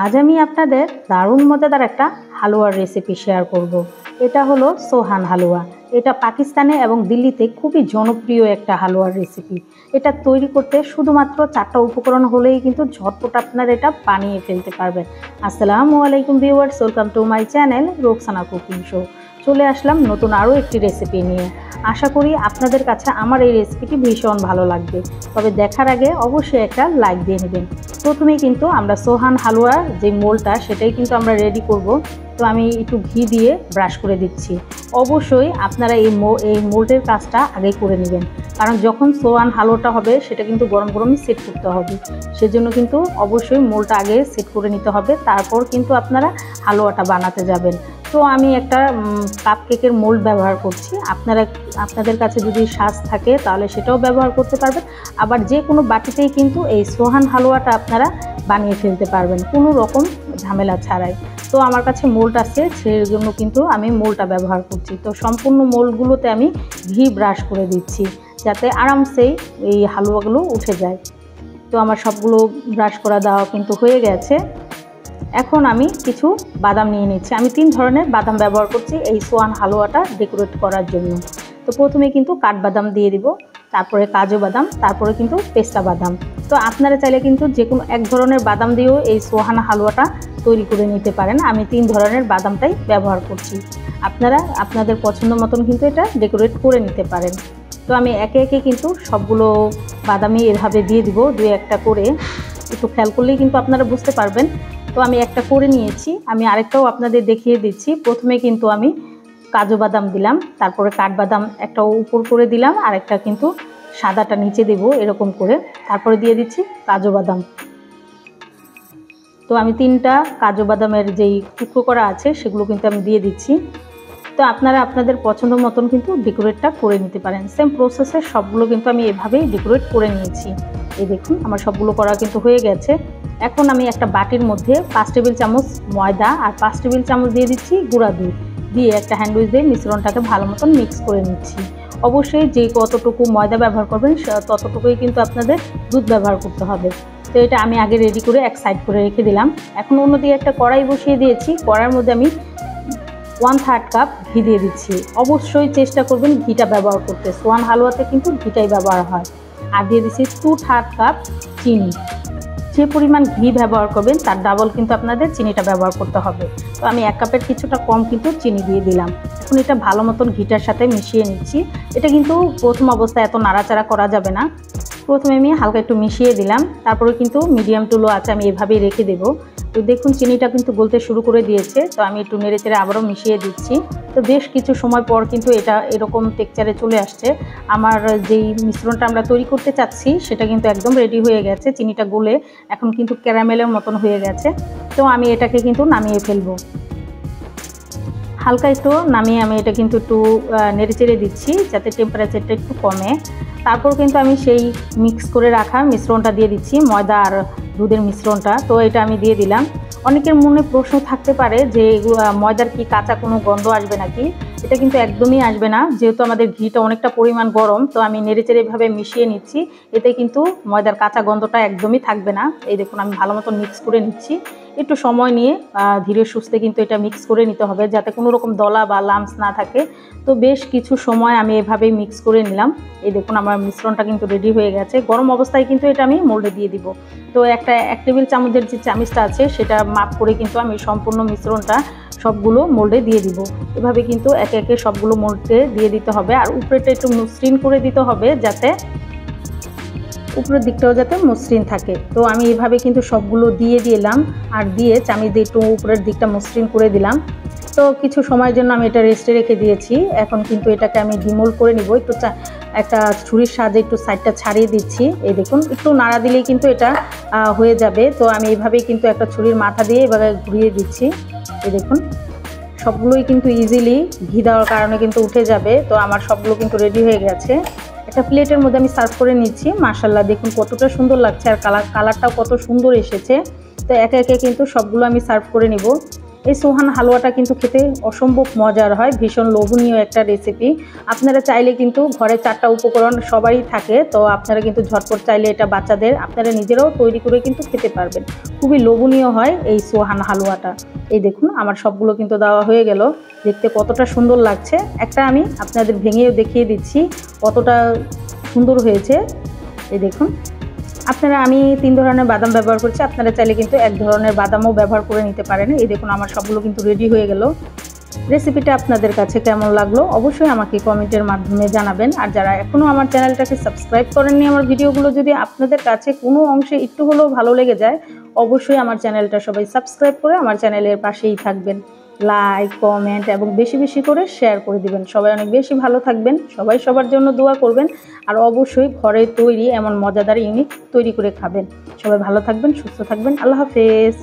আজ আমি আপনাদের দারুণ মজাদার একটা হালুয়ার রেসিপি শেয়ার করব। এটা হলো সোহান হালুয়া। এটা পাকিস্তানে এবং দিল্লিতে খুবই জনপ্রিয় একটা হালুয়ার রেসিপি। এটা তৈরি করতে শুধুমাত্র 4টা উপকরণ হলেই কিন্তু ঝটপট আপনারা এটা বানিয়ে ফেলতে পারবেন। আসসালামু আলাইকুম viewers, welcome to my channel Roksana cooking show. চলে আসলাম নতুন আরও একটি রেসিপি নিয়ে। আশা করি আপনাদের কাছে আমার এই রেসিপিটি ভীষণ ভালো লাগবে। তবে দেখার আগে অবশ্যই একটা লাইক দিয়ে নেবেন। প্রথমেই কিন্তু আমরা সোহান হালুয়ার যে মোলটা সেটাই কিন্তু আমরা রেডি করব। তো আমি একটু ঘি দিয়ে ব্রাশ করে দিচ্ছি। অবশ্যই আপনারা এই মোল্ডের কাজটা আগে করে নেবেন, কারণ যখন সোহান হালুয়াটা হবে সেটা কিন্তু গরম গরমই সেট করতে হবে। সেজন্য কিন্তু অবশ্যই মোলটা আগে সেট করে নিতে হবে, তারপর কিন্তু আপনারা হালুয়াটা বানাতে যাবেন। তো আমি একটা কাপ কেকের মোল্ড ব্যবহার করছি। আপনাদের কাছে যদি সাজ থাকে তাহলে সেটাও ব্যবহার করতে পারবেন। আবার যে কোনো বাটিতেই কিন্তু এই সোহান হালুয়াটা আপনারা বানিয়ে ফেলতে পারবেন কোনো রকম ঝামেলা ছাড়াই। তো আমার কাছে মোল্ড আছে, সেই জন্য কিন্তু আমি মোল্ডটা ব্যবহার করছি। তো সম্পূর্ণ মোল্ডগুলোতে আমি ঘি ব্রাশ করে দিচ্ছি যাতে আরামসেই এই হালুয়াগুলো উঠে যায়। তো আমার সবগুলো ব্রাশ করা দেওয়া কিন্তু হয়ে গেছে। এখন আমি কিছু বাদাম নিয়ে নিচ্ছি। আমি 3 ধরনের বাদাম ব্যবহার করছি এই সোহান হালুয়াটা ডেকোরেট করার জন্য। তো প্রথমে কিন্তু কাঠবাদাম দিয়ে দিব, তারপরে কাজু বাদাম, তারপরে কিন্তু পেস্তা বাদাম। তো আপনারা চাইলে কিন্তু যে কোনো এক ধরনের বাদাম দিয়েও এই সোহান হালুয়াটা তৈরি করে নিতে পারেন। আমি 3 ধরনের বাদামটাই ব্যবহার করছি। আপনারা আপনাদের পছন্দ মতন কিন্তু এটা ডেকোরেট করে নিতে পারেন। তো আমি একে একে কিন্তু সবগুলো বাদামই এভাবে দিয়ে দিব, 2-1টা করে। একটু খেয়াল করলেই কিন্তু আপনারা বুঝতে পারবেন। তো আমি একটা করে নিয়েছি, আমি আরেকটাও আপনাদের দেখিয়ে দিচ্ছি। প্রথমে কিন্তু আমি কাজু বাদাম দিলাম, তারপরে কাঠবাদাম একটা উপর করে দিলাম, আর একটা কিন্তু সাদাটা নিচে দেব এরকম করে, তারপরে দিয়ে দিচ্ছি কাজু বাদাম। তো আমি 3টা কাজু বাদামের যেই টুকরো করা আছে সেগুলো কিন্তু আমি দিয়ে দিচ্ছি। তো আপনারা আপনাদের পছন্দ মতন কিন্তু ডেকোরেটটা করে নিতে পারেন। সেম প্রসেসে সবগুলো কিন্তু আমি এভাবেই ডেকোরেট করে নিয়েছি। এই দেখুন আমার সবগুলো করা কিন্তু হয়ে গেছে। এখন আমি একটা বাটির মধ্যে 5 টেবিল চামচ ময়দা আর 5 টেবিল চামচ দিয়ে দিচ্ছি গুঁড়া দুধ দিয়ে একটা হ্যান্ড উইচ দিয়ে মিশ্রণটাকে ভালো মতন মিক্স করে নিচ্ছি। অবশ্যই যে কতটুকু ময়দা ব্যবহার করবেন ততটুকুই কিন্তু আপনাদের দুধ ব্যবহার করতে হবে। তো এটা আমি আগে রেডি করে এক সাইড করে রেখে দিলাম। এখন অন্যদিকে একটা কড়াই বসিয়ে দিয়েছি। কড়াইয়ের মধ্যে আমি 1/3 কাপ ঘি দিয়ে দিচ্ছি। অবশ্যই চেষ্টা করবেন ঘিটা ব্যবহার করতে, সোহান হালুয়াতে কিন্তু ঘিটাই ব্যবহার হয়। আর দিয়ে দিচ্ছি 2/3 কাপ চিনি। যে পরিমাণ ঘি ব্যবহার করবেন তার ডাবল কিন্তু আপনাদের চিনিটা ব্যবহার করতে হবে। তো আমি 1 কাপের কিছুটা কম কিন্তু চিনি দিয়ে দিলাম। এখন এটা ভালো মতন ঘিটার সাথে মিশিয়ে নিচ্ছি। এটা কিন্তু প্রথম অবস্থায় এত নাড়াচাড়া করা যাবে না। প্রথমে আমি হালকা একটু মিশিয়ে দিলাম, তারপরে কিন্তু মিডিয়াম টু লো আছে আমি এভাবেই রেখে দেবো। তো দেখুন চিনিটা কিন্তু গলতে শুরু করে দিয়েছে। তো আমি একটু নেড়ে চেড়ে আবারও মিশিয়ে দিচ্ছি। তো বেশ কিছু সময় পর কিন্তু এটা এরকম টেক্সচারে চলে আসছে। আমার যেই মিশ্রণটা আমরা তৈরি করতে চাচ্ছি সেটা কিন্তু একদম রেডি হয়ে গেছে। চিনিটা গলে এখন কিন্তু ক্যারামেলের মতন হয়ে গেছে। তো আমি এটাকে কিন্তু নামিয়ে ফেলবো। হালকা একটু নামিয়ে আমি এটা কিন্তু একটু নেড়ে চেড়ে দিচ্ছি যাতে টেম্পারেচারটা একটু কমে। তারপর কিন্তু আমি সেই মিক্স করে রাখা মিশ্রণটা দিয়ে দিচ্ছি, ময়দা আর দুধের মিশ্রণটা। তো এটা আমি দিয়ে দিলাম। অনেকের মনে প্রশ্ন থাকতে পারে যে ময়দার কি কাঁচা কোনো গন্ধ আসবে নাকি। এটা কিন্তু একদমই আসবে না, যেহেতু আমাদের ঘিটা অনেকটা পরিমাণ গরম। তো আমি নেড়েচেড়ে এভাবে মিশিয়ে নিচ্ছি, এতে কিন্তু ময়দার কাঁচা গন্ধটা একদমই থাকবে না। এই দেখুন আমি ভালো মতো মিক্স করে নিচ্ছি। একটু সময় নিয়ে ধীরে সুস্থে কিন্তু এটা মিক্স করে নিতে হবে যাতে কোনো রকম দলা বা লাম্পস না থাকে। তো বেশ কিছু সময় আমি এভাবেই মিক্স করে নিলাম। এই দেখুন আমার মিশ্রণটা কিন্তু রেডি হয়ে গেছে। গরম অবস্থায় কিন্তু এটা আমি মোল্ডে দিয়ে দিব। তো 1 টেবিল চামচের যে চামচটা আছে সেটা মাপ করে কিন্তু আমি সম্পূর্ণ মিশ্রণটা সবগুলো মোল্ডে দিয়ে দিব। এভাবে কিন্তু একে একে সবগুলো মোল্ডে দিয়ে দিতে হবে। আর উপরেটা একটু মসৃণ করে দিতে হবে যাতে উপরের দিকটাও যাতে মসৃণ থাকে। তো আমি এভাবে কিন্তু সবগুলো দিয়ে দিলাম, আর দিয়ে চামিচ দিয়ে একটু উপরের দিকটা মসৃণ করে দিলাম। তো কিছু সময়ের জন্য আমি এটা রেস্টে রেখে দিয়েছি। এখন কিন্তু এটাকে আমি ডিমোল্ড করে নিব। একটু একটা ছুরির সাহায্যে একটু সাইডটা ছাড়িয়ে দিচ্ছি। এই দেখুন একটু নাড়া দিলেই কিন্তু এটা হয়ে যাবে। তো আমি এইভাবেই কিন্তু একটা ছুরির মাথা দিয়ে এভাবে ঘুরিয়ে দিচ্ছি। এই দেখুন সবগুলোই কিন্তু ইজিলি ঘি দেওয়ার কারণে কিন্তু উঠে যাবে। তো আমার সবগুলো কিন্তু রেডি হয়ে গেছে। একটা প্লেটের মধ্যে আমি সার্ভ করে নিচ্ছি। মাশাআল্লাহ দেখুন কতটা সুন্দর লাগছে, আর কালারটাও কত সুন্দর এসেছে। তো একে একে কিন্তু সবগুলো আমি সার্ভ করে নিব। এই সোহান হালুয়াটা কিন্তু খেতে অসম্ভব মজার হয়, ভীষণ লোভনীয় একটা রেসিপি। আপনারা চাইলে কিন্তু ঘরে 4টা উপকরণ সবারই থাকে, তো আপনারা কিন্তু ঝটপট চাইলে এটা বাচ্চাদের আপনারা নিজেরাও তৈরি করে কিন্তু খেতে পারবেন। খুবই লোভনীয় হয় এই সোহান হালুয়াটা। এই দেখুন আমার সবগুলো কিন্তু দেওয়া হয়ে গেল, দেখতে কতটা সুন্দর লাগছে। একটা আমি আপনাদের ভেঙেও দেখিয়ে দিচ্ছি কতটা সুন্দর হয়েছে। এই দেখুন আমি 3 ধরনের বাদাম ব্যবহার করছি, আপনারা চাইলে কিন্তু 1 ধরনের বাদামও ব্যবহার করে নিতে পারেন। এই দেখুন আমার সবগুলো কিন্তু রেডি হয়ে গেল। রেসিপিটা আপনাদের কাছে কেমন লাগলো অবশ্যই আমাকে কমেন্টের মাধ্যমে জানাবেন। আর যারা এখনও আমার চ্যানেলটাকে সাবস্ক্রাইব করেননি, আমার ভিডিওগুলো যদি আপনাদের কাছে কোনো অংশে একটু হলেও ভালো লেগে যায়, অবশ্যই আমার চ্যানেলটা সবাই সাবস্ক্রাইব করে আমার চ্যানেলের পাশেই থাকবেন। লাইক, কমেন্ট এবং বেশি বেশি করে শেয়ার করে দিবেন। সবাই অনেক বেশি ভালো থাকবেন, সবাই সবার জন্য দোয়া করবেন। আর অবশ্যই ঘরে তৈরি এমন মজাদার ইউনিক তৈরি করে খাবেন। সবাই ভালো থাকবেন, সুস্থ থাকবেন। আল্লাহ হাফেজ।